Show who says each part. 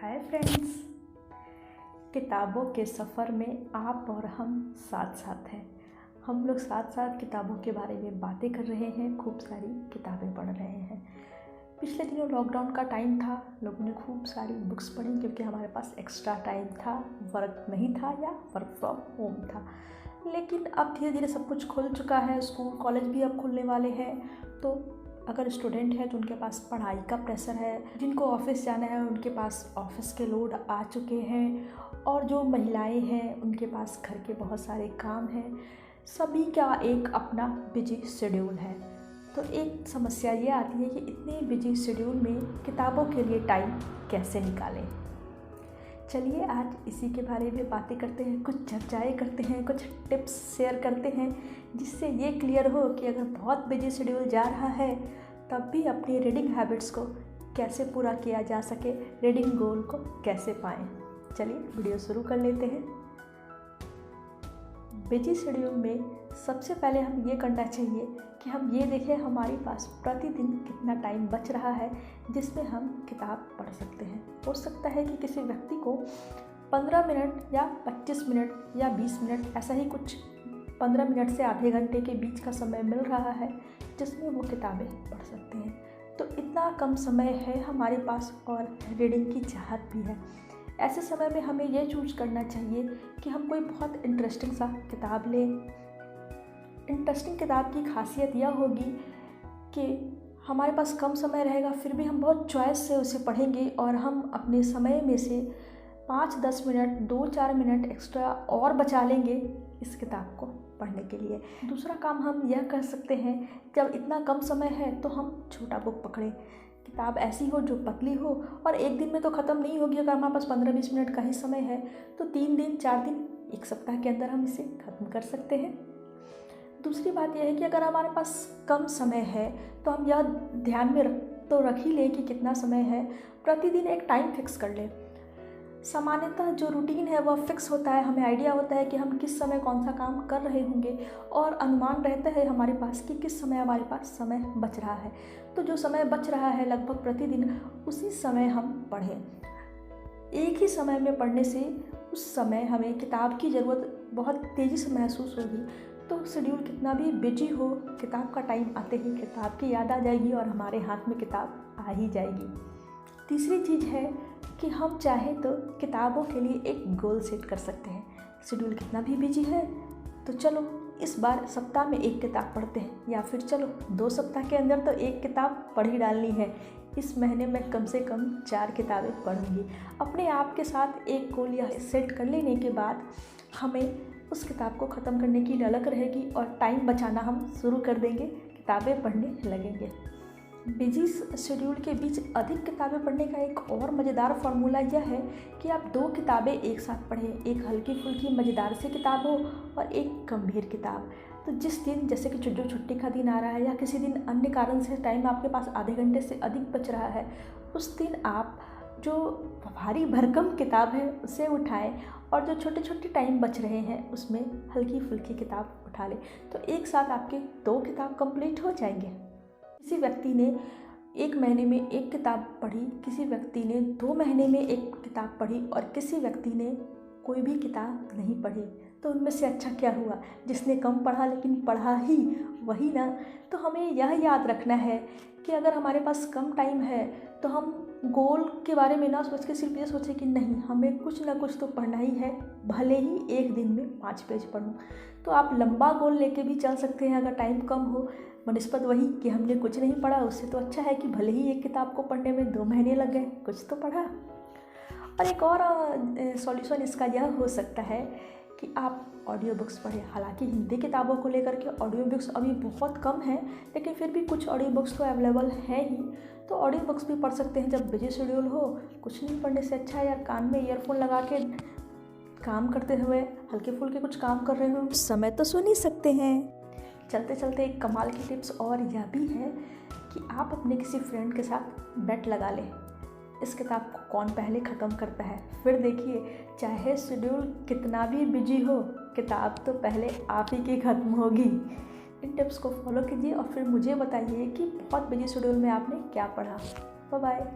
Speaker 1: Hi friends, किताबों के सफ़र में आप और हम साथ साथ हैं। हम लोग साथ साथ किताबों के बारे में बातें कर रहे हैं, खूब सारी किताबें पढ़ रहे हैं। पिछले दिनों लॉकडाउन का टाइम था, लोगों ने खूब सारी बुक्स पढ़ी क्योंकि हमारे पास एक्स्ट्रा टाइम था, वर्क नहीं था या वर्क फ्रॉम होम था। लेकिन अब धीरे धीरे सब कुछ खुल चुका है, स्कूल कॉलेज भी अब खुलने वाले हैं। तो अगर स्टूडेंट है तो उनके पास पढ़ाई का प्रेशर है, जिनको ऑफिस जाना है उनके पास ऑफिस के लोड आ चुके हैं, और जो महिलाएं हैं उनके पास घर के बहुत सारे काम हैं। सभी का एक अपना बिजी शेड्यूल है। तो एक समस्या ये आती है कि इतने बिजी शेड्यूल में किताबों के लिए टाइम कैसे निकालें। चलिए आज इसी के बारे में बातें करते हैं, कुछ चर्चाएं करते हैं, कुछ टिप्स शेयर करते हैं, जिससे ये क्लियर हो कि अगर बहुत बिजी शेड्यूल जा रहा है तब भी अपनी रीडिंग हैबिट्स को कैसे पूरा किया जा सके, रीडिंग गोल को कैसे पाएं। चलिए वीडियो शुरू कर लेते हैं। बिजी शेड्यूल में सबसे पहले हम ये करना चाहिए कि हम ये देखें हमारे पास प्रतिदिन कितना टाइम बच रहा है जिसमें हम किताब पढ़ सकते हैं। हो सकता है कि किसी व्यक्ति को 15 मिनट या 25 मिनट या 20 मिनट, ऐसा ही कुछ 15 मिनट से आधे घंटे के बीच का समय मिल रहा है जिसमें वो किताबें पढ़ सकते हैं। तो इतना कम समय है हमारे पास और रीडिंग की चाहत भी है। ऐसे समय में हमें ये चूज करना चाहिए कि हम कोई बहुत इंटरेस्टिंग सा किताब लें। इंटरेस्टिंग किताब की खासियत यह होगी कि हमारे पास कम समय रहेगा, फिर भी हम बहुत चॉइस से उसे पढ़ेंगे और हम अपने समय में से 5-10 मिनट, 2-4 मिनट एक्स्ट्रा और बचा लेंगे इस किताब को पढ़ने के लिए। दूसरा काम हम यह कर सकते हैं, जब इतना कम समय है तो हम छोटा बुक पकड़ें। किताब ऐसी हो जो पतली हो और एक दिन में तो ख़त्म नहीं होगी। अगर हमारे पास 15-20 मिनट का ही समय है तो 3 दिन, 4 दिन, 1 सप्ताह के अंदर हम इसे ख़त्म कर सकते हैं। दूसरी बात यह है कि अगर हमारे पास कम समय है तो हम यह ध्यान में रख ही लें कि कितना समय है। प्रतिदिन एक टाइम फिक्स कर लें। सामान्यतः जो रूटीन है वह फिक्स होता है, हमें आइडिया होता है कि हम किस समय कौन सा काम कर रहे होंगे और अनुमान रहता है हमारे पास कि किस समय हमारे पास समय बच रहा है। तो जो समय बच रहा है लगभग प्रतिदिन, उसी समय हम पढ़ें। एक ही समय में पढ़ने से उस समय हमें किताब की ज़रूरत बहुत तेज़ी से महसूस होगी। तो शेड्यूल कितना भी बिजी हो, किताब का टाइम आते ही किताब की याद आ जाएगी और हमारे हाथ में किताब आ ही जाएगी। तीसरी चीज़ है कि हम चाहें तो किताबों के लिए एक गोल सेट कर सकते हैं। शेड्यूल कितना भी बिजी है तो चलो इस बार सप्ताह में 1 किताब पढ़ते हैं, या फिर चलो 2 सप्ताह के अंदर तो 1 किताब पढ़ ही डालनी है। इस महीने में कम से कम 4 किताबें पढ़ूंगी। अपने आप के साथ एक गोल या सेट कर लेने के बाद हमें उस किताब को ख़त्म करने की ललक रहेगी और टाइम बचाना हम शुरू कर देंगे, किताबें पढ़ने लगेंगे। बिजी शेड्यूल के बीच अधिक किताबें पढ़ने का एक और मज़ेदार फार्मूला यह है कि आप 2 किताबें एक साथ पढ़ें। एक हल्की फुल्की मज़ेदार सी किताब हो और एक गंभीर किताब। तो जिस दिन, जैसे कि जो छुट्टी का दिन आ रहा है या किसी दिन अन्य कारण से टाइम आपके पास आधे घंटे से अधिक बच रहा है, उस दिन आप जो भारी भरकम किताब है उसे उठाएं और जो छोटे छोटे टाइम बच रहे हैं उसमें हल्की फुल्की किताब उठा लें। तो एक साथ आपके 2 किताब कंप्लीट हो जाएंगे। किसी व्यक्ति ने 1 महीने में 1 किताब पढ़ी, किसी व्यक्ति ने 2 महीने में 1 किताब पढ़ी और किसी व्यक्ति ने कोई भी किताब नहीं पढ़ी। तो उनमें से अच्छा क्या हुआ? जिसने कम पढ़ा लेकिन पढ़ा ही, वही ना। तो हमें यह याद रखना है कि अगर हमारे पास कम टाइम है तो हम गोल के बारे में ना सोच के सिर्फ ये सोचें कि नहीं, हमें कुछ ना कुछ तो पढ़ना ही है, भले ही एक दिन में 5 पेज पढूं। तो आप लंबा गोल लेके भी चल सकते हैं अगर टाइम कम हो, बनिस्बत वही कि हमने कुछ नहीं पढ़ा। उससे तो अच्छा है कि भले ही एक किताब को पढ़ने में 2 महीने लग गए, कुछ तो पढ़ा। और एक और सॉल्यूशन इसका यह हो सकता है कि आप ऑडियो बुक्स पढ़ें। हालांकि हिंदी किताबों को लेकर के ऑडियो बुक्स अभी बहुत कम हैं, लेकिन फिर भी कुछ ऑडियो बुक्स तो अवेलेबल हैं ही। तो ऑडियो बुक्स भी पढ़ सकते हैं जब बिजी शेड्यूल हो। कुछ नहीं पढ़ने से अच्छा है यार, कान में ईयरफोन लगा के काम करते हुए, हल्के फुल्के कुछ काम कर रहे हो, समय तो सुन ही सकते हैं। चलते चलते एक कमाल की टिप्स और यह भी है कि आप अपने किसी फ्रेंड के साथ बेट लगा लें, इस किताब को कौन पहले ख़त्म करता है। फिर देखिए, चाहे शेड्यूल कितना भी बिजी हो, किताब तो पहले आप ही की ख़त्म होगी। इन टिप्स को फॉलो कीजिए और फिर मुझे बताइए कि बहुत बिजी शेड्यूल में आपने क्या पढ़ा। Bye bye.